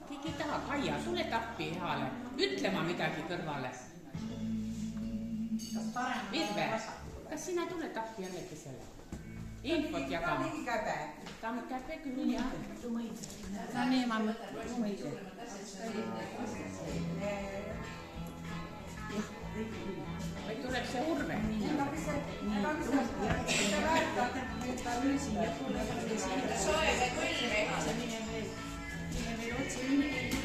Keegi ei taha, Kaia, tule tappi hääle, ütlema midagi kõrvale. Virve, kas sina tule tappi jällegi selle? Infot jagama. Ta on käpe küll, jah. Ta on nii, ma mõtlen. Või tuleb see Urve? Soojade külmi. Mine otse, mine veel.